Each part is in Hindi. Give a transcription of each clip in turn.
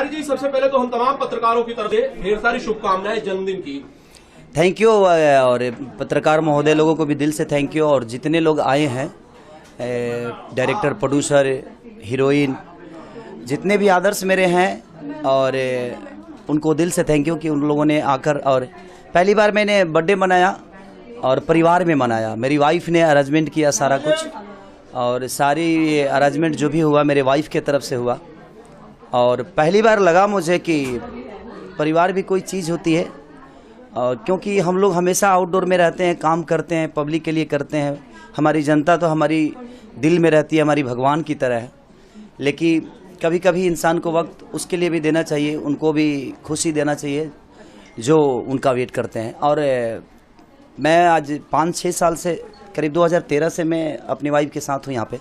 जी, सबसे पहले तो हम तमाम पत्रकारों की तरफ से ढेर सारी शुभकामनाएं जन्मदिन की। Thank you. और पत्रकार महोदय लोगों को भी दिल से थैंक यू। और जितने लोग आए हैं, डायरेक्टर, प्रोड्यूसर, हीरोइन, जितने भी आदर्श मेरे हैं, और उनको दिल से थैंक यू कि उन लोगों ने आकर। और पहली बार मैंने बर्थडे मनाया और परिवार में मनाया। मेरी वाइफ ने अरेंजमेंट किया सारा कुछ, और सारी अरेंजमेंट जो भी हुआ मेरे वाइफ के तरफ से हुआ। और पहली बार लगा मुझे कि परिवार भी कोई चीज़ होती है, क्योंकि हम लोग हमेशा आउटडोर में रहते हैं, काम करते हैं, पब्लिक के लिए करते हैं। हमारी जनता तो हमारी दिल में रहती है, हमारी भगवान की तरह है। लेकिन कभी कभी इंसान को वक्त उसके लिए भी देना चाहिए, उनको भी खुशी देना चाहिए जो उनका वेट करते हैं। और मैं आज 5-6 साल से, करीब 2013 से मैं अपनी वाइफ के साथ हूँ यहाँ पे।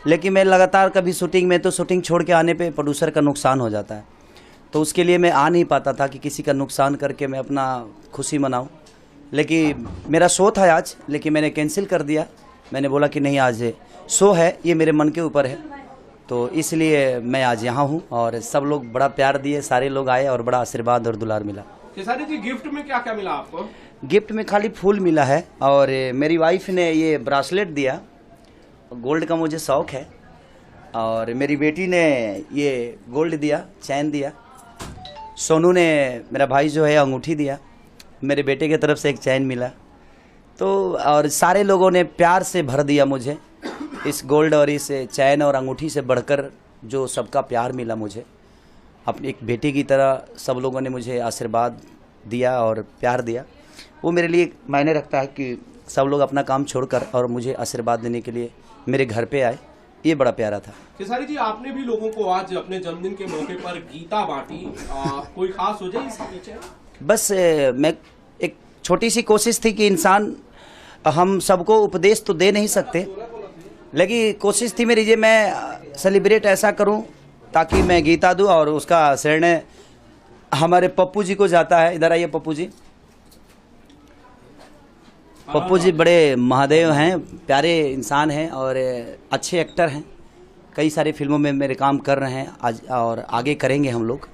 लेकिन मैं लगातार कभी शूटिंग में, तो शूटिंग छोड़ के आने पे प्रोड्यूसर का नुकसान हो जाता है, तो उसके लिए मैं आ नहीं पाता था कि किसी का नुकसान करके मैं अपना खुशी मनाऊं। लेकिन मेरा शो था आज, लेकिन मैंने कैंसिल कर दिया। मैंने बोला कि नहीं, आज शो है, ये मेरे मन के ऊपर है, तो इसलिए मैं आज यहाँ हूँ। और सब लोग बड़ा प्यार दिए, सारे लोग आए और बड़ा आशीर्वाद और दुलार मिला। खेसारी जी, गिफ्ट में क्या क्या मिला आपको? गिफ्ट में खाली फूल मिला है, और मेरी वाइफ ने ये ब्रासलेट दिया, गोल्ड का मुझे शौक़ है। और मेरी बेटी ने ये गोल्ड दिया, चैन दिया। सोनू ने, मेरा भाई जो है, अंगूठी दिया। मेरे बेटे की तरफ से एक चैन मिला। तो और सारे लोगों ने प्यार से भर दिया मुझे। इस गोल्ड और इस चैन और अंगूठी से बढ़कर जो सबका प्यार मिला मुझे, अपनी एक बेटे की तरह सब लोगों ने मुझे आशीर्वाद दिया और प्यार दिया। वो मेरे लिए मायने रखता है कि सब लोग अपना काम छोड़कर और मुझे आशीर्वाद देने के लिए मेरे घर पे आए। ये बड़ा प्यारा था। खेसारी जी, आपने भी लोगों को आज अपने जन्मदिन के मौके पर गीता बांटी, कोई खास वजह इसके पीछे? बस मैं एक छोटी सी कोशिश थी कि इंसान, हम सबको उपदेश तो दे नहीं सकते, लेकिन कोशिश थी मेरी, मैं सेलिब्रेट ऐसा करूं ताकि मैं गीता दूं। और उसका श्रेय हमारे पप्पू जी को जाता है। इधर आइए पप्पू जी। पप्पू जी बड़े महादेव हैं, प्यारे इंसान हैं और अच्छे एक्टर हैं। कई सारी फिल्मों में मेरे काम कर रहे हैं आज, और आगे करेंगे हम लोग।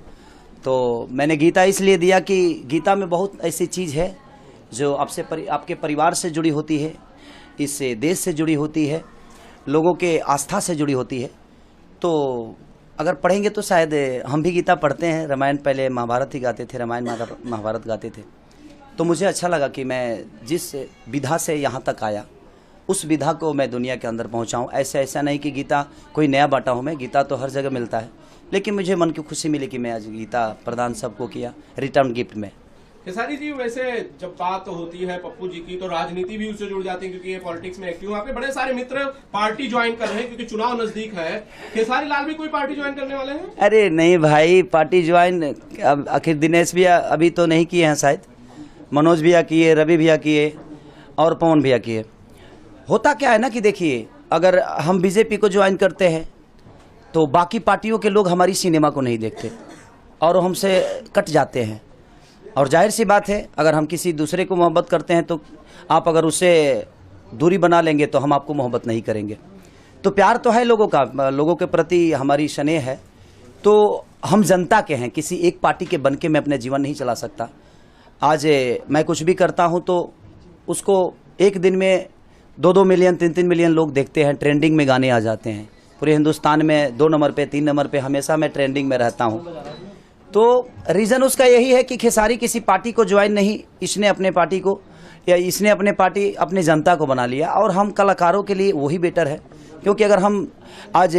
तो मैंने गीता इसलिए दिया कि गीता में बहुत ऐसी चीज़ है जो आपके परिवार से जुड़ी होती है, इस देश से जुड़ी होती है, लोगों के आस्था से जुड़ी होती है। तो अगर पढ़ेंगे तो शायद, हम भी गीता पढ़ते हैं, रामायण, पहले महाभारत ही गाते थे, रामायण महाभारत गाते थे। तो मुझे अच्छा लगा कि मैं जिस विधा से यहाँ तक आया, उस विधा को मैं दुनिया के अंदर पहुँचाऊँ। ऐसा नहीं कि गीता कोई नया बांटा हूँ मैं, गीता तो हर जगह मिलता है, लेकिन मुझे मन की खुशी मिली कि मैं आज गीता प्रदान सबको किया रिटर्न गिफ्ट में। खेसारी जी, वैसे जब बात होती है पप्पू जी की, तो राजनीति भी उससे जुड़ जाती है, क्योंकि ये पॉलिटिक्स में एक्टिव। आपके बड़े सारे मित्र पार्टी ज्वाइन कर रहे हैं क्योंकि चुनाव नजदीक है। खेसारी लाल भी कोई पार्टी ज्वाइन करने वाले हैं? अरे नहीं भाई, पार्टी ज्वाइन अब आखिर दिनेश भैया अभी तो नहीं किए हैं, शायद मनोज भैया किए, रवि भैया किए और पवन भैया किए। होता क्या है ना कि देखिए, अगर हम बीजेपी को ज्वाइन करते हैं तो बाकी पार्टियों के लोग हमारी सिनेमा को नहीं देखते और हमसे कट जाते हैं। और जाहिर सी बात है, अगर हम किसी दूसरे को मोहब्बत करते हैं तो आप अगर उससे दूरी बना लेंगे तो हम आपको मोहब्बत नहीं करेंगे। तो प्यार तो है लोगों का, लोगों के प्रति हमारी स्नेह है। तो हम जनता के हैं, किसी एक पार्टी के बन के मैं अपना जीवन नहीं चला सकता। आज मैं कुछ भी करता हूं तो उसको एक दिन में 2-2 मिलियन, 3-3 मिलियन लोग देखते हैं, ट्रेंडिंग में गाने आ जाते हैं। पूरे हिंदुस्तान में 2 नंबर पे, 3 नंबर पे हमेशा मैं ट्रेंडिंग में रहता हूं। तो रीज़न उसका यही है कि खेसारी किसी पार्टी को ज्वाइन नहीं, इसने अपने पार्टी को, या इसने अपने पार्टी अपने जनता को बना लिया। और हम कलाकारों के लिए वही बेटर है, क्योंकि अगर हम आज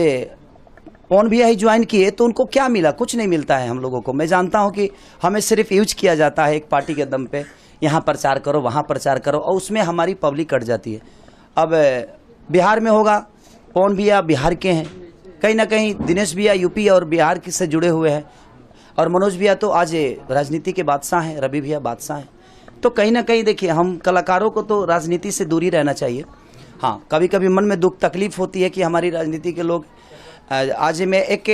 पवन भैया ही ज्वाइन किए तो उनको क्या मिला? कुछ नहीं मिलता है हम लोगों को। मैं जानता हूं कि हमें सिर्फ यूज किया जाता है एक पार्टी के दम पे, यहाँ प्रचार करो, वहाँ प्रचार करो, और उसमें हमारी पब्लिक कट जाती है। अब बिहार में होगा, पवन भैया बिहार के हैं, कहीं ना कहीं दिनेश भैया यूपी और बिहार से जुड़े हुए हैं, और मनोज भैया तो आज राजनीति के बादशाह हैं, रवि भैया बादशाह हैं। तो कहीं ना कहीं देखिए, हम कलाकारों को तो राजनीति से दूरी रहना चाहिए। हाँ, कभी कभी मन में दुख तकलीफ होती है कि हमारी राजनीति के लोग। आज मैं एक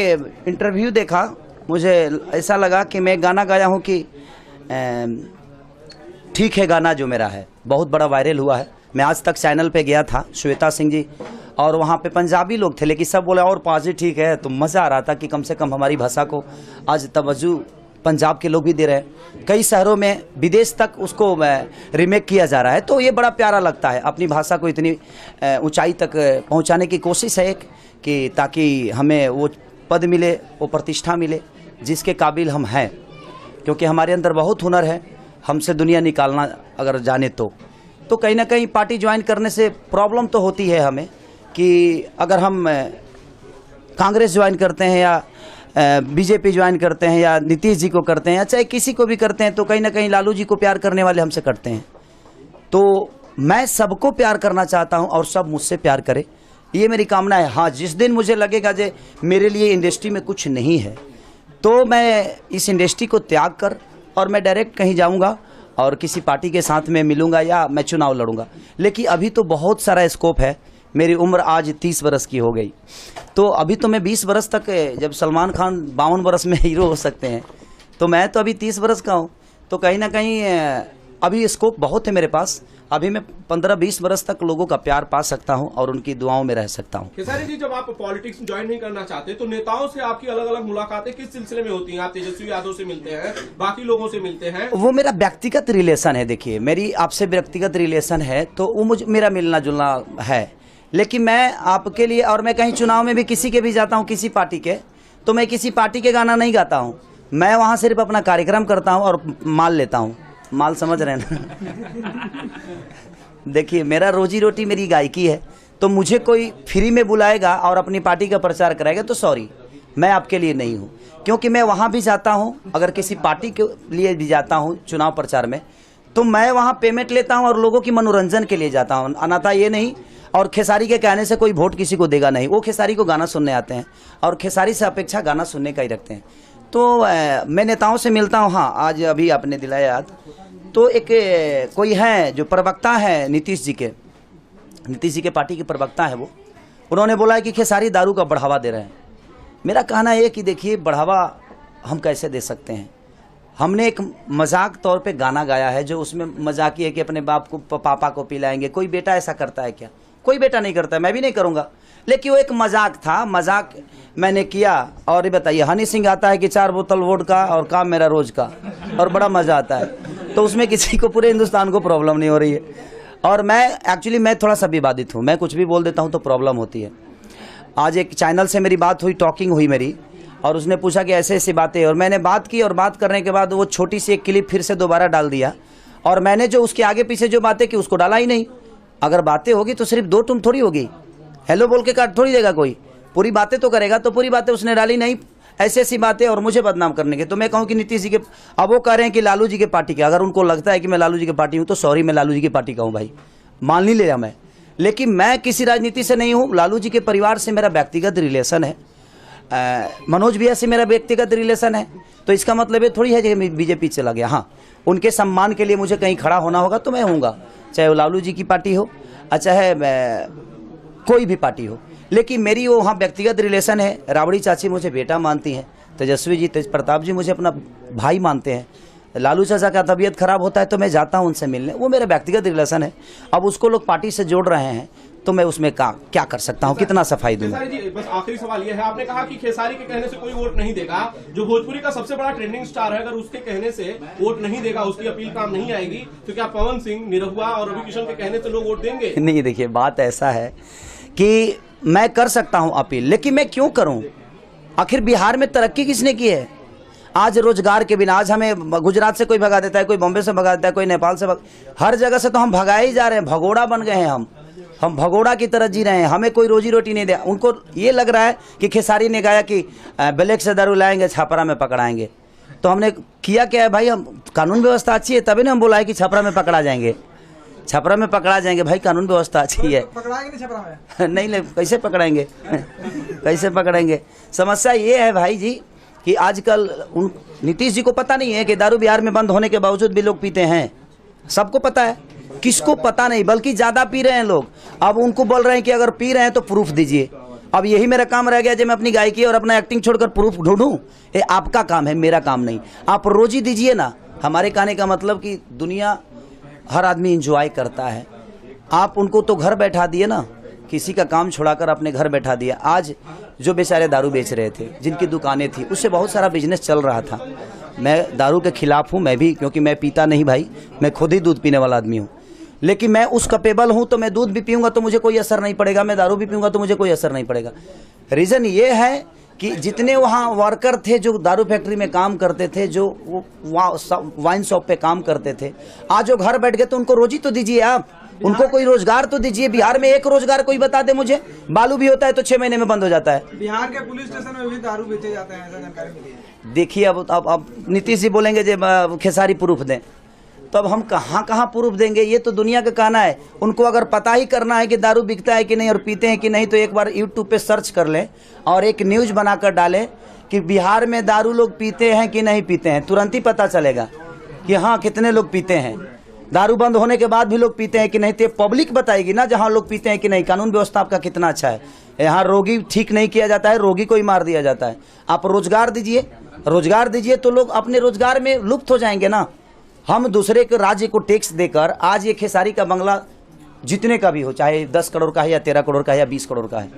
इंटरव्यू देखा, मुझे ऐसा लगा कि मैं गाना गाया हूँ कि ठीक है गाना जो मेरा है, बहुत बड़ा वायरल हुआ है। मैं आज तक चैनल पे गया था, श्वेता सिंह जी और वहाँ पे पंजाबी लोग थे, लेकिन सब बोले और पाजी ठीक है। तो मज़ा आ रहा था कि कम से कम हमारी भाषा को आज तवज्जो पंजाब के लोग भी दे रहे हैं। कई शहरों में विदेश तक उसको रीमेक किया जा रहा है, तो ये बड़ा प्यारा लगता है। अपनी भाषा को इतनी ऊंचाई तक पहुंचाने की कोशिश है कि ताकि हमें वो पद मिले, वो प्रतिष्ठा मिले जिसके काबिल हम हैं, क्योंकि हमारे अंदर बहुत हुनर है। हमसे दुनिया निकालना अगर जाने तो कहीं ना कहीं पार्टी ज्वाइन करने से प्रॉब्लम तो होती है हमें कि अगर हम कांग्रेस ज्वाइन करते हैं या बीजेपी ज्वाइन करते हैं या नीतीश जी को करते हैं या चाहे किसी को भी करते हैं, तो कहीं ना कहीं लालू जी को प्यार करने वाले हमसे करते हैं। तो मैं सबको प्यार करना चाहता हूं और सब मुझसे प्यार करे, ये मेरी कामना है। हाँ, जिस दिन मुझे लगेगा जे मेरे लिए इंडस्ट्री में कुछ नहीं है, तो मैं इस इंडस्ट्री को त्याग कर और मैं डायरेक्ट कहीं जाऊंगा और किसी पार्टी के साथ में मिलूंगा या मैं चुनाव लड़ूंगा। लेकिन अभी तो बहुत सारा स्कोप है। मेरी उम्र आज 30 बरस की हो गई, तो अभी तो मैं 20 बरस तक, जब सलमान खान 52 बरस में हीरो हो सकते हैं, तो मैं तो अभी 30 बरस का हूँ। तो कहीं ना कहीं अभी स्कोप बहुत है मेरे पास। अभी मैं 15-20 बरस तक लोगों का प्यार पा सकता हूं और उनकी दुआओं में रह सकता हूं। खेसारी जी, जब आप पॉलिटिक्स में ज्वाइन नहीं करना चाहते तो नेताओं से आपकी अलग अलग मुलाकातें किस सिलसिले में होती हैं? आप तेजस्वी यादव से मिलते हैं, बाकी लोगों से मिलते हैं? वो मेरा व्यक्तिगत रिलेशन है। देखिए, मेरी आपसे व्यक्तिगत रिलेशन है, तो वो मुझे मेरा मिलना जुलना है। लेकिन मैं आपके लिए, और मैं कहीं चुनाव में भी किसी के भी जाता हूँ, किसी पार्टी के, तो मैं किसी पार्टी के गाना नहीं गाता हूँ। मैं वहाँ सिर्फ अपना कार्यक्रम करता हूँ और माल लेता हूँ। माल समझ रहे हैं ना? देखिए, मेरा रोजी रोटी मेरी गायकी है, तो मुझे कोई फ्री में बुलाएगा और अपनी पार्टी का प्रचार कराएगा तो सॉरी, मैं आपके लिए नहीं हूँ। क्योंकि मैं वहाँ भी जाता हूँ, अगर किसी पार्टी के लिए भी जाता हूँ चुनाव प्रचार में, तो मैं वहाँ पेमेंट लेता हूँ और लोगों की मनोरंजन के लिए जाता हूँ, अन्यथा ये नहीं। और खेसारी के कहने से कोई वोट किसी को देगा नहीं। वो खेसारी को गाना सुनने आते हैं और खेसारी से अपेक्षा गाना सुनने का ही रखते हैं। तो मैं नेताओं से मिलता हूँ। हाँ, आज अभी आपने दिलाया याद, तो एक कोई है जो प्रवक्ता है नीतीश जी के पार्टी के प्रवक्ता है, वो उन्होंने बोला है कि खेसारी दारू का बढ़ावा दे रहे हैं। मेरा कहना है कि देखिए, बढ़ावा हम कैसे दे सकते हैं? हमने एक मजाक तौर पे गाना गाया है, जो उसमें मजाक ये है कि अपने बाप को पापा को पिलाएंगे। कोई बेटा ऐसा करता है क्या? कोई बेटा नहीं करता है, मैं भी नहीं करूँगा। लेकिन वो एक मजाक था, मजाक मैंने किया। और ये बताइए, हनी सिंह आता है कि 4 बोतल वोडका और काम मेरा रोज का, और बड़ा मजा आता है, तो उसमें किसी को, पूरे हिंदुस्तान को प्रॉब्लम नहीं हो रही है। और मैं थोड़ा सा विवादित हूँ, मैं कुछ भी बोल देता हूँ तो प्रॉब्लम होती है। आज एक चैनल से मेरी बात हुई, टॉकिंग हुई मेरी, और उसने पूछा कि ऐसे ऐसी बातें, और मैंने बात की, और बात करने के बाद वो छोटी सी एक क्लिप फिर से दोबारा डाल दिया, और मैंने जो उसके आगे पीछे जो बातें की उसको डाला ही नहीं। अगर बातें होगी तो सिर्फ 2 टूम थोड़ी होगी, हेलो बोल के काट थोड़ी देगा कोई, पूरी बातें तो करेगा। तो पूरी बातें उसने डाली नहीं, ऐसी ऐसी बातें, और मुझे बदनाम करने के। तो मैं कहूँ कि नीतीश जी के, अब वो कह रहे हैं कि लालू जी के पार्टी के, अगर उनको लगता है कि मैं लालू जी की पार्टी हूँ तो सॉरी, मैं लालू जी की पार्टी का हूँ भाई, मान नहीं लिया मैं। लेकिन मैं किसी राजनीति से नहीं हूँ। लालू जी के परिवार से मेरा व्यक्तिगत रिलेशन है, मनोज भैया से मेरा व्यक्तिगत रिलेशन है। तो इसका मतलब ये थोड़ी है कि मैं बीजेपी चला गया। हाँ, उनके सम्मान के लिए मुझे कहीं खड़ा होना होगा तो मैं होऊंगा, चाहे वो लालू जी की पार्टी हो, चाहे कोई भी पार्टी हो। लेकिन मेरी वो वहाँ व्यक्तिगत रिलेशन है। राबड़ी चाची मुझे बेटा मानती हैं, तेजस्वी जी, तेज प्रताप जी मुझे अपना भाई मानते हैं। लालू चाचा का तबीयत खराब होता है तो मैं जाता हूं उनसे मिलने, वो मेरा व्यक्तिगत रिलेशन है। अब उसको लोग पार्टी से जोड़ रहे हैं तो मैं उसमें क्या कर सकता हूं, कितना सफाई दूं। खेसारी जी, बस आखिरी सवाल ये है, आपने कहा कि खेसारी के कहने से कोई वोट नहीं देगा, जो भोजपुरी का सबसे बड़ा ट्रेंडिंग स्टार है, अगर उसके कहने से वोट नहीं देगा, उसकी अपील काम नहीं आएगी, तो क्या पवन सिंह, निरहुआ और रवि किशन के कहने से लोग वोट देंगे? नहीं, देखिए बात ऐसा है कि मैं कर सकता हूं अपील, लेकिन मैं क्यों करूं? आखिर बिहार में तरक्की किसने की है? आज रोजगार के बिना, आज हमें गुजरात से कोई भगा देता है, कोई बॉम्बे से भगा देता है, कोई नेपाल से हर जगह से तो हम भगाए ही जा रहे हैं। भगोड़ा बन गए हैं हम भगोड़ा की तरह जी रहे हैं। हमें कोई रोजी रोटी नहीं दे। उनको ये लग रहा है कि खेसारी ने गाया कि ब्लैक से दारू लाएंगे, छापरा में पकड़ाएंगे। तो हमने किया क्या है भाई? हम कानून व्यवस्था अच्छी है तभी ना हम बोला है कि छपरा में पकड़ा जाएंगे, छपरा में पकड़ा जाएंगे। भाई कानून व्यवस्था अच्छी है, पकड़ाएंगे नहीं छपरा में? नहीं, कैसे पकड़ाएंगे? कैसे पकड़ेंगे? समस्या ये है भाई जी कि आजकल नीतीश जी को पता नहीं है कि दारू बिहार में बंद होने के बावजूद भी लोग पीते हैं। सबको पता है, किसको पता नहीं, बल्कि ज्यादा पी रहे हैं लोग। अब उनको बोल रहे हैं कि अगर पी रहे हैं तो प्रूफ दीजिए। अब यही मेरा काम रह गया, जब मैं अपनी गायकी और अपना एक्टिंग छोड़कर प्रूफ ढूंढूं। ये आपका काम है, मेरा काम नहीं। आप रोजी दीजिए ना। हमारे कहने का मतलब कि दुनिया, हर आदमी इंजॉय करता है। आप उनको तो घर बैठा दिए ना किसी का काम छुड़ाकर अपने घर बैठा दिया। आज जो बेचारे दारू बेच रहे थे, जिनकी दुकानें थी, उससे बहुत सारा बिजनेस चल रहा था। मैं दारू के खिलाफ हूँ, मैं भी, क्योंकि मैं पीता नहीं भाई, मैं खुद ही दूध पीने वाला आदमी हूँ, लेकिन मैं उस कैपेबल हूँ तो मैं दूध भी पीऊँगा तो मुझे कोई असर नहीं पड़ेगा, मैं दारू भी पीऊँगा तो मुझे कोई असर नहीं पड़ेगा। रीज़न ये है कि जितने वहाँ वर्कर थे जो दारू फैक्ट्री में काम करते थे, जो वाइन शॉप पे काम करते थे, आज जो घर बैठ गए तो उनको रोजी तो दीजिए आप, उनको कोई रोजगार तो दीजिए। बिहार में एक रोजगार कोई बता दे मुझे। बालू भी होता है तो 6 महीने में बंद हो जाता है। बिहार के पुलिस स्टेशन में भी दारू बेचे जाते हैं, ऐसा जानकारी मिली है। देखिए अब नीतीश जी बोलेंगे जो खेसारी प्रूफ दें, तो अब हम कहाँ प्रूफ देंगे? ये तो दुनिया का कहना है। उनको अगर पता ही करना है कि दारू बिकता है कि नहीं और पीते हैं कि नहीं, तो एक बार यूट्यूब पे सर्च कर लें और एक न्यूज़ बनाकर डालें कि बिहार में दारू लोग पीते हैं कि नहीं पीते हैं। तुरंत ही पता चलेगा कि हाँ कितने लोग पीते हैं। दारू बंद होने के बाद भी लोग पीते हैं कि नहीं, तो पब्लिक बताएगी ना जहाँ लोग पीते हैं कि नहीं। कानून व्यवस्था आपका कितना अच्छा है। यहाँ रोगी ठीक नहीं किया जाता है, रोगी को ही मार दिया जाता है। आप रोजगार दीजिए तो लोग अपने रोजगार में लुप्त हो जाएंगे ना। हम दूसरे के राज्य को टैक्स देकर, आज ये खेसारी का बंगला जितने का भी हो, चाहे 10 करोड़ का है या 13 करोड़ का है या 20 करोड़ का है,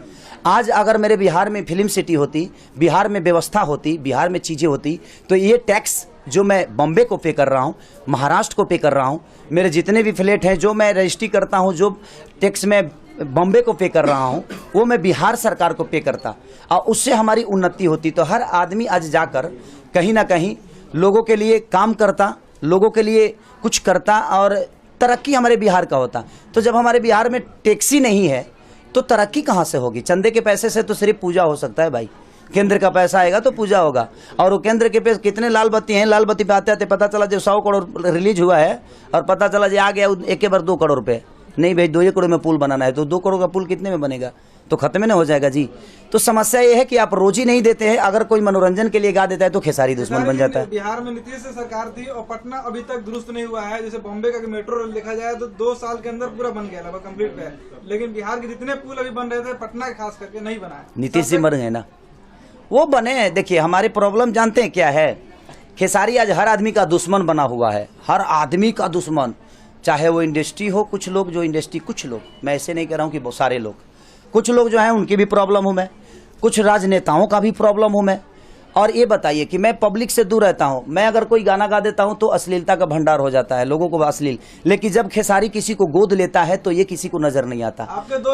आज अगर मेरे बिहार में फिल्म सिटी होती, बिहार में व्यवस्था होती, बिहार में चीज़ें होती, तो ये टैक्स जो मैं बॉम्बे को पे कर रहा हूँ, महाराष्ट्र को पे कर रहा हूँ, मेरे जितने भी फ्लैट हैं जो मैं रजिस्ट्री करता हूँ, जो टैक्स मैं बॉम्बे को पे कर रहा हूँ, वो मैं बिहार सरकार को पे करता और उससे हमारी उन्नति होती। तो हर आदमी आज जाकर कहीं ना कहीं लोगों के लिए काम करता, लोगों के लिए कुछ करता और तरक्की हमारे बिहार का होता। तो जब हमारे बिहार में टैक्स ही नहीं है तो तरक्की कहाँ से होगी? चंदे के पैसे से तो सिर्फ पूजा हो सकता है भाई। केंद्र का पैसा आएगा तो पूजा होगा। और वो केंद्र के पैसे कितने लाल बत्ती हैं, लाल बत्ती पे आते आते पता चला जो 100 करोड़ रिलीज हुआ है और पता चला जो आ गया एक के बार 2 करोड़ रुपये। नहीं भाई, 2 करोड़ में पुल बनाना है तो 2 करोड़ का पुल कितने में बनेगा? तो खत्म ही ना हो जाएगा जी। तो समस्या ये है कि आप रोजी नहीं देते हैं। अगर कोई मनोरंजन के लिए गा देता है तो खेसारी दुश्मन बन जाता है। बिहार में नीतीश से सरकार थी और पटना अभी तक दुरुस्त नहीं हुआ है। जैसे बॉम्बे का मेट्रो रेल देखा जाए तो 2 साल के अंदर पूरा बन गया, लगभग कंप्लीट है। लेकिन बिहार के जितने पुल अभी बन रहे थे, पटना के खास करके नहीं बना है। नीतीश जी मर गए ना, वो बने हैं। देखिए हमारे प्रॉब्लम जानते हैं क्या है? खेसारी आज हर आदमी का दुश्मन बना हुआ है, हर आदमी का दुश्मन। चाहे वो इंडस्ट्री हो, कुछ लोग जो इंडस्ट्री, कुछ लोग, मैं ऐसे नहीं कह रहा हूँ कि बहुत सारे लोग, कुछ लोग जो हैं उनकी भी प्रॉब्लम हूँ मैं, कुछ राजनेताओं का भी प्रॉब्लम हूँ मैं। और ये बताइए कि मैं पब्लिक से दूर रहता हूँ, मैं अगर कोई गाना गा देता हूँ तो अश्लीलता का भंडार हो जाता है, लोगों को अश्लील। लेकिन जब खेसारी किसी को गोद लेता है तो ये किसी को नजर नहीं आता।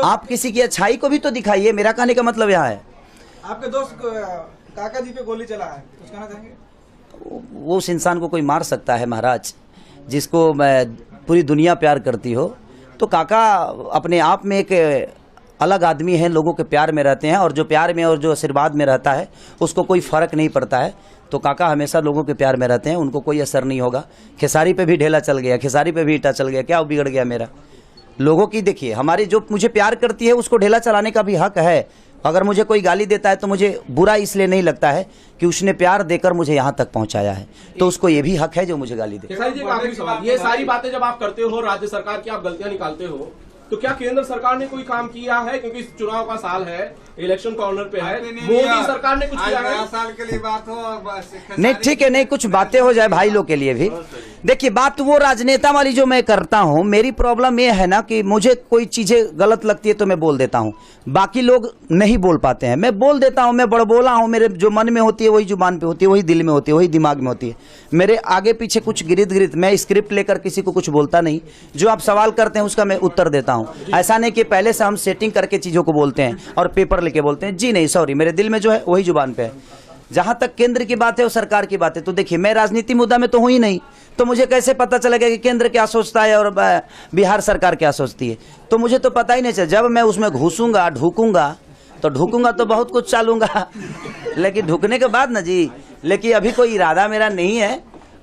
आप किसी की अच्छाई को भी तो दिखाइए। मेरा कहने का मतलब यहाँ है। आपके दोस्त काका जी पे गोली चला है, कुछ कहना चाहेंगे? वो उस इंसान को कोई मार सकता है महाराज, जिसको पूरी दुनिया प्यार करती हो। तो काका अपने आप में एक अलग आदमी है, लोगों के प्यार में रहते हैं और जो प्यार में और जो आशीर्वाद में रहता है उसको कोई फ़र्क नहीं पड़ता है। तो काका हमेशा लोगों के प्यार में रहते हैं, उनको कोई असर नहीं होगा। खेसारी पे भी ढेला चल गया, खेसारी पे भी ईटा चल गया, क्या बिगड़ गया मेरा? लोगों की देखिए, हमारी जो मुझे प्यार करती है उसको ढेला चलाने का भी हक है। अगर मुझे कोई गाली देता है तो मुझे बुरा इसलिए नहीं लगता है कि उसने प्यार देकर मुझे यहाँ तक पहुँचाया है, तो उसको ये भी हक है जो मुझे गाली दे। खेसारी जी का आखिरी सवाल, ये सारी बातें जब आप करते हो, राज्य सरकार की आप गलतियां निकालते हो, तो क्या केंद्र सरकार ने कोई काम किया है? क्योंकि इस चुनाव का साल है, इलेक्शन कॉर्नर पे है, मोदी सरकार ने कुछ किया है? साल के लिए बात हो, नहीं ठीक है, नहीं कुछ बातें हो जाए भाई लोग के लिए भी। देखिए बात वो राजनेता वाली जो मैं करता हूँ, मेरी प्रॉब्लम ये है ना कि मुझे कोई चीजें गलत लगती है तो मैं बोल देता हूँ, बाकी लोग नहीं बोल पाते हैं। मैं बोल देता हूँ, मैं बड़बोला हूँ, मेरे जो मन में होती है वही जुबान पे होती है, वही दिल में होती है, वही दिमाग में होती है। मेरे आगे पीछे कुछ गिरित मैं स्क्रिप्ट लेकर किसी को कुछ बोलता नहीं। जो आप सवाल करते हैं उसका मैं उत्तर देता हूँ। ऐसा नहीं कि पहले से हम सेटिंग करके चीजों को बोलते हैं और पेपर लेके बोलते हैं। जी नहीं, सॉरी, मेरे दिल में जो है वही जुबान पे है। जहां तक केंद्र की बात है और सरकार की बात है, तो देखिए मैं राजनीति मुद्दा में तो हूं ही नहीं, तो मुझे कैसे पता चलेगा कि केंद्र क्या सोचता है और बिहार सरकार क्या सोचती है? तो मुझे तो पता ही नहीं चल। जब मैं उसमें घुसूंगा, ढूकूंगा तो बहुत कुछ चालूंगा लेकिन ढुकने के बाद ना जी, लेकिन अभी कोई इरादा मेरा नहीं है।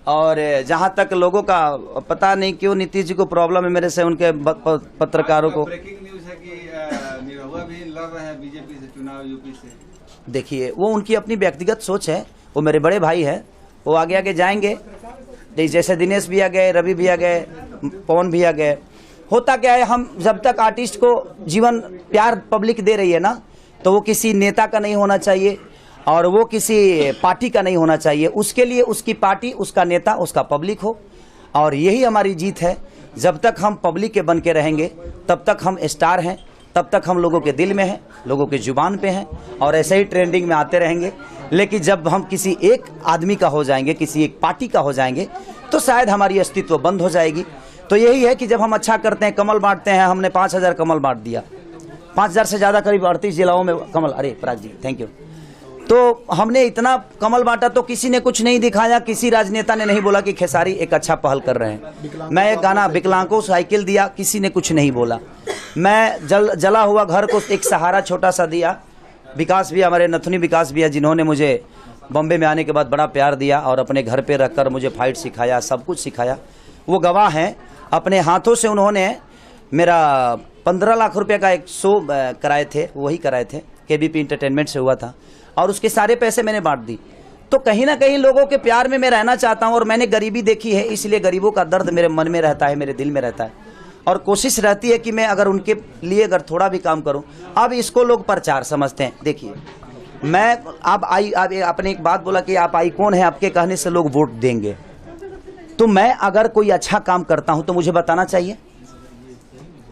और जहां तक लोगों का पता नहीं क्यों नीतीश जी को प्रॉब्लम है मेरे से, उनके पत्रकारों को। ब्रेकिंग न्यूज है कि निरहुआ भी लड़ रहे हैं बीजेपी से चुनाव, यूपी से। देखिए वो उनकी अपनी व्यक्तिगत सोच है, वो मेरे बड़े भाई हैं, वो आगे आगे जाएंगे। जैसे दिनेश भी आ गए, रवि भी आ गए, पवन भी आ गए। होता क्या है, हम जब तक आर्टिस्ट को जीवन प्यार पब्लिक दे रही है ना, तो वो किसी नेता का नहीं होना चाहिए और वो किसी पार्टी का नहीं होना चाहिए। उसके लिए उसकी पार्टी, उसका नेता, उसका पब्लिक हो, और यही हमारी जीत है। जब तक हम पब्लिक के बन के रहेंगे तब तक हम स्टार हैं। तब तक हम लोगों के दिल में है, लोगों के जुबान पे हैं और ऐसे ही ट्रेंडिंग में आते रहेंगे। लेकिन जब हम किसी एक आदमी का हो जाएंगे, किसी एक पार्टी का हो जाएंगे, तो शायद हमारी अस्तित्व बंद हो जाएगी। तो यही है कि जब हम अच्छा करते हैं, कमल बांटते हैं, हमने 5000 कमल बांट दिया, 5000 से ज़्यादा करीब 38 जिलाओं में कमल। अरे पराग जी थैंक यू। तो हमने इतना कमल बांटा तो किसी ने कुछ नहीं दिखाया, किसी राजनेता ने नहीं बोला कि खेसारी एक अच्छा पहल कर रहे हैं। मैं एक गाना विकलांगों को साइकिल दिया, किसी ने कुछ नहीं बोला। मैं जला हुआ घर को एक सहारा छोटा सा दिया। विकास भी, हमारे नथुनी विकास भी है, जिन्होंने मुझे बॉम्बे में आने के बाद बड़ा प्यार दिया और अपने घर पे रखकर मुझे फाइट सिखाया, सब कुछ सिखाया, वो गवाह हैं। अपने हाथों से उन्होंने मेरा 15 लाख रुपए का एक शो कराए थे, वही कराए थे, केबीपी इंटरटेनमेंट से हुआ था, और उसके सारे पैसे मैंने बांट दी। तो कहीं ना कहीं लोगों के प्यार में मैं रहना चाहता हूं और मैंने गरीबी देखी है, इसलिए गरीबों का दर्द मेरे मन में रहता है, मेरे दिल में रहता है, और कोशिश रहती है कि मैं अगर उनके लिए अगर थोड़ा भी काम करूं। अब इसको लोग प्रचार समझते हैं। देखिए मैं आप आपने एक बात बोला कि आप आइकॉन हैं, आपके कहने से लोग वोट देंगे। तो मैं अगर कोई अच्छा काम करता हूं तो मुझे बताना चाहिए,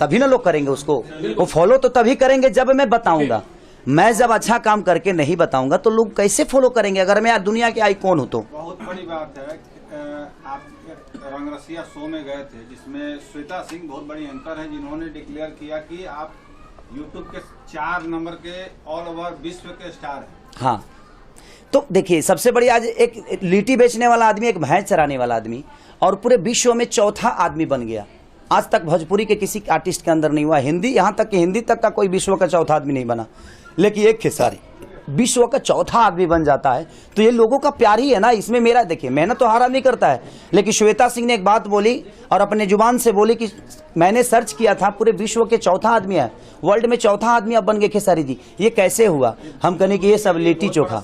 तभी ना लोग करेंगे उसको। वो फॉलो तो तभी करेंगे जब मैं बताऊंगा। मैं जब अच्छा काम करके नहीं बताऊंगा तो लोग कैसे फॉलो करेंगे, अगर मैं दुनिया के आइकॉन हूं तो। बहुत बड़ी बात है, आप रंगरसिया शो में गए थे जिसमें श्वेता सिंह बहुत बड़ी एंकर है, जिन्होंने डिक्लेयर किया कि आप यूट्यूब के 4 नंबर के ऑल ओवर विश्व के स्टार हैं। हाँ, तो देखिए सबसे बड़ी आज एक लीटी बेचने वाला आदमी, एक भैंस चराने वाला आदमी, और पूरे विश्व में चौथा आदमी बन गया। आज तक भोजपुरी के किसी आर्टिस्ट के अंदर नहीं हुआ, हिंदी, यहाँ तक कि हिंदी तक का कोई विश्व का चौथा आदमी नहीं बना, लेकिन एक खेसारी विश्व का चौथा आदमी बन जाता है। तो ये लोगों का प्यार ही है ना, इसमें मेरा देखिए मेहनत तो हर आदमी करता है, लेकिन श्वेता सिंह ने एक बात बोली और अपने जुबान से बोली कि मैंने सर्च किया था, पूरे विश्व के चौथा आदमी है, वर्ल्ड में चौथा आदमी अब बन गए खेसारी जी। ये कैसे हुआ? हम कहने कि ये सब लिट्टी चोखा,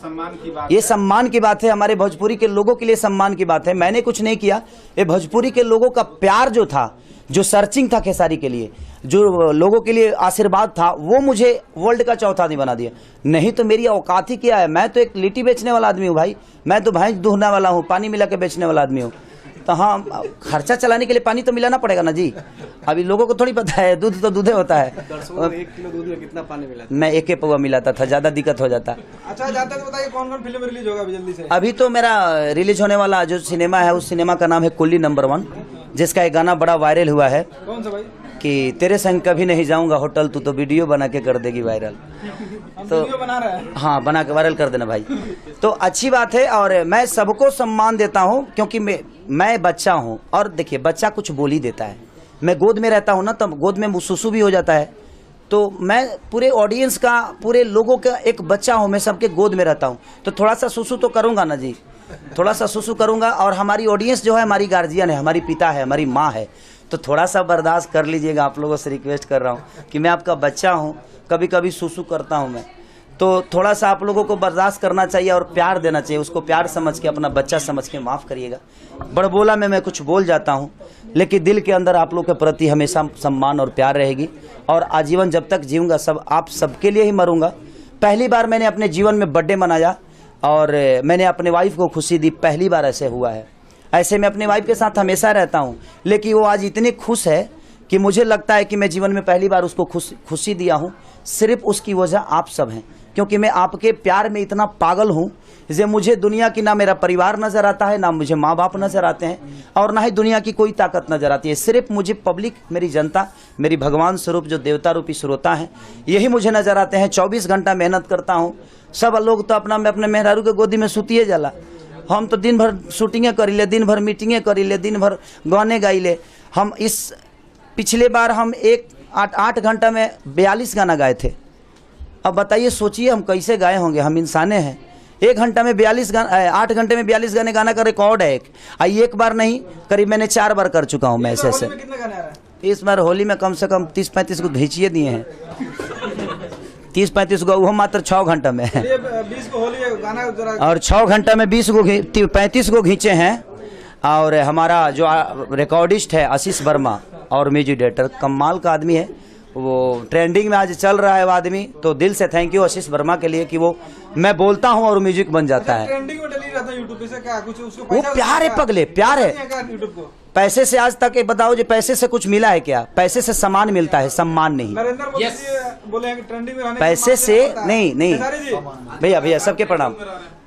ये सम्मान की बात है, हमारे भोजपुरी के लोगों के लिए सम्मान की बात है। मैंने कुछ नहीं किया, ये भोजपुरी के लोगों का प्यार जो था, जो सर्चिंग था खेसारी के लिए, जो लोगों के लिए आशीर्वाद था, वो मुझे वर्ल्ड का चौथा आदमी बना दिया। नहीं तो मेरी औकात ही क्या है, मैं तो एक लिट्टी बेचने वाला आदमी हूँ भाई, मैं तो भैंस दूहने वाला हूँ, पानी मिला के बेचने वाला आदमी हूँ। तो हाँ, खर्चा चलाने के लिए पानी तो मिलाना पड़ेगा ना जी। अभी लोगों को थोड़ी पता है, दूध तो दूधे होता है। 1 किलो दूध में कितना पानी मिला? मैं 1 पौवा मिलाता था, ज्यादा दिक्कत हो जाता। अच्छा, जाते तो बताइए कौन कौन फिल्म रिलीज होगा अभी जल्दी से? अभी तो मेरा रिलीज होने वाला जो सिनेमा है, उस सिनेमा का नाम है कुल्ली नंबर 1, जिसका एक गाना बड़ा वायरल हुआ है। कौन सा भाई? कि तेरे संग कभी नहीं जाऊंगा होटल, तू तो वीडियो बना के कर देगी वायरल। तो वीडियो बना रहा है? हाँ, बना के वायरल कर देना भाई। तो अच्छी बात है, और मैं सबको सम्मान देता हूँ, क्योंकि मैं बच्चा हूँ, और देखिए बच्चा कुछ बोल ही देता है। मैं गोद में रहता हूँ ना, तब गोद में सुसु भी हो जाता है। तो मैं पूरे ऑडियंस का, पूरे लोगों का एक बच्चा हूँ, मैं सबके गोद में रहता हूँ, तो थोड़ा सा सुसु तो करूँगा ना जी, थोड़ा सा सुसु करूँगा। और हमारी ऑडियंस जो है, हमारी गार्जियन है, हमारी पिता है, हमारी माँ है, तो थोड़ा सा बर्दाश्त कर लीजिएगा। आप लोगों से रिक्वेस्ट कर रहा हूँ कि मैं आपका बच्चा हूँ, कभी कभी सुसु करता हूँ मैं, तो थोड़ा सा आप लोगों को बर्दाश्त करना चाहिए और प्यार देना चाहिए, उसको प्यार समझ के, अपना बच्चा समझ के माफ़ करिएगा। बड़बोला में मैं कुछ बोल जाता हूँ, लेकिन दिल के अंदर आप लोग के प्रति हमेशा सम्मान और प्यार रहेगी, और आजीवन जब तक जीऊँगा सब आप सबके लिए ही मरूँगा। पहली बार मैंने अपने जीवन में बर्थडे मनाया और मैंने अपने वाइफ को खुशी दी, पहली बार ऐसे हुआ है। ऐसे मैं अपने वाइफ के साथ हमेशा रहता हूँ, लेकिन वो आज इतनी खुश है कि मुझे लगता है कि मैं जीवन में पहली बार उसको खुशी दिया हूँ। सिर्फ उसकी वजह आप सब हैं, क्योंकि मैं आपके प्यार में इतना पागल हूँ जे मुझे दुनिया की ना मेरा परिवार नज़र आता है, ना मुझे माँ बाप नज़र आते हैं, और ना ही दुनिया की कोई ताकत नज़र आती है। सिर्फ मुझे पब्लिक, मेरी जनता, मेरी भगवान स्वरूप जो देवता रूपी श्रोता हैं, यही मुझे नज़र आते हैं। 24 घंटा मेहनत करता हूँ। सब लोग तो अपने मेहरारू के गोदी में सुतिए जाला, हम तो दिन भर शूटिंगें करी ले, दिन भर मीटिंगें करी ले, दिन भर गाने गाई ले। हम इस पिछले बार हम 8 घंटा में 42 गाना गाए थे। अब बताइए, सोचिए हम कैसे गाए होंगे, हम इंसाने हैं। 1 घंटा में 42 गाना, 8 घंटे में 42 गाने गाना का रिकॉर्ड है एक बार नहीं, करीब मैंने 4 बार कर चुका हूँ मैं ऐसे। कितने गाने आ रहे हैं इस बार होली में? कम से कम 30-35 को भेजिए दिए हैं, 30-35 को, वो मात्र 6 घंटा में है। 20 को होली गाना जरा, और 6 घंटा में 35 को खींचे हैं। और हमारा जो रिकॉर्डिस्ट है आशीष वर्मा और म्यूजिक डायरेक्टर, कमाल का आदमी है, वो ट्रेंडिंग में आज चल रहा है वो आदमी, तो दिल से थैंक यू आशीष वर्मा के लिए कि वो मैं बोलता हूँ और म्यूजिक बन जाता है। ट्रेंडिंग में डली रहता है यूट्यूब पे से क्या कुछ उसको वो प्यार है पगले, प्यार है। यूट्यूब को पैसे से आज तक ये बताओ जी, पैसे से कुछ मिला है क्या? पैसे से सम्मान मिलता है, सम्मान नहीं। नरेंद्र मोदी जी बोले हैं कि ट्रेंडिंग में रहने पैसे से नहीं नहीं खेसारी जी भैया भैया सबके प्रणाम।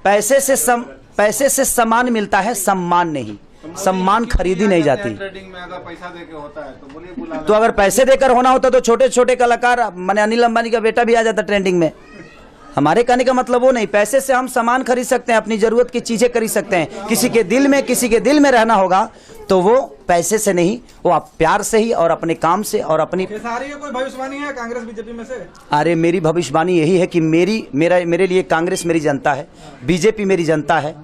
पैसे से सम्मान मिलता है, सम्मान नहीं। सम्मान खरीदी नहीं जाती। ट्रेडिंग में अगर पैसा देके होता है तो बोलिए बुला तो अगर पैसे देकर होना होता तो छोटे छोटे कलाकार माने अनिल अंबानी का बेटा भी आ जाता ट्रेंडिंग में। हमारे कहने का मतलब वो नहीं, पैसे से हम सामान खरीद सकते हैं, अपनी जरूरत की चीजें खरीद सकते हैं। किसी के दिल में रहना होगा तो वो पैसे से नहीं, वो आप प्यार से ही और अपने काम से और अपनी। खेसारी का कोई भविष्यवाणी है कांग्रेस बीजेपी में से? अरे मेरी भविष्यवाणी यही है कि मेरे लिए कांग्रेस मेरी जनता है, बीजेपी मेरी जनता है,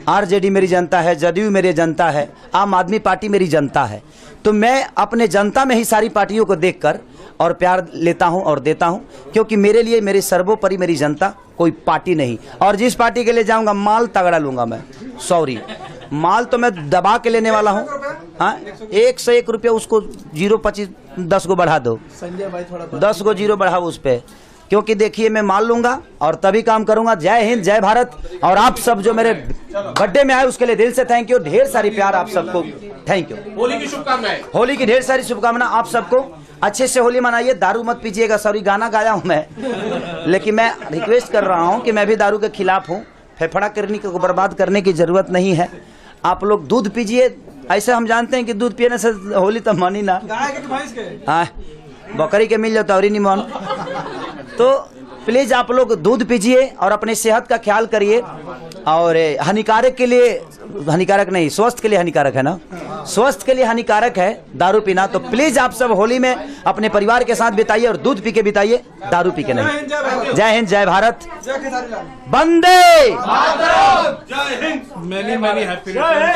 आरजेडी मेरी जनता है, जदयू मेरी जनता है, आम आदमी पार्टी मेरी जनता है। तो मैं अपने जनता में ही सारी पार्टियों को देखकर और प्यार लेता हूं और देता हूं, क्योंकि मेरे लिए मेरी सर्वोपरि मेरी जनता, कोई पार्टी नहीं। और जिस पार्टी के लिए जाऊंगा माल तगड़ा लूंगा मैं, सॉरी माल तो मैं दबा के लेने वाला हूं। हाँ 101 रुपये उसको 0.25 10 को बढ़ा दो, 10 को 0 बढ़ाओ उस पर, क्योंकि देखिए मैं मान लूंगा और तभी काम करूंगा। जय हिंद, जय भारत। और आप सब जो मेरे बर्थडे में आए उसके लिए दिल से थैंक यू, ढेर सारी प्यार आप सबको, थैंक यू। होली की शुभकामनाएं। होली की ढेर सारी शुभकामनाएं आप सबको। अच्छे से होली मनाइए, दारू मत पीजिएगा। सॉरी गाना गाया हूं मैं, लेकिन मैं रिक्वेस्ट कर रहा हूं कि मैं भी दारू के खिलाफ हूं। फेफड़ा करने को बर्बाद करने की जरूरत नहीं है। आप लोग दूध पीजिए, ऐसे हम जानते हैं कि दूध पीने से होली तो मानी ना। गाय के कि भैंस के? हाँ बकरी के मिल जाता और ही नहीं मान। तो प्लीज आप लोग दूध पीजिए और अपने सेहत का ख्याल करिए। और हानिकारक के लिए, हानिकारक नहीं, स्वस्थ के लिए हानिकारक है ना, स्वस्थ के लिए हानिकारक है दारू पीना। तो प्लीज आप सब होली में अपने परिवार के साथ बिताइए और दूध पी के बिताइए, दारू पी के नहीं। जय हिंद, जय भारत, जय खेसारी लाल। वंदे। जय हिंद।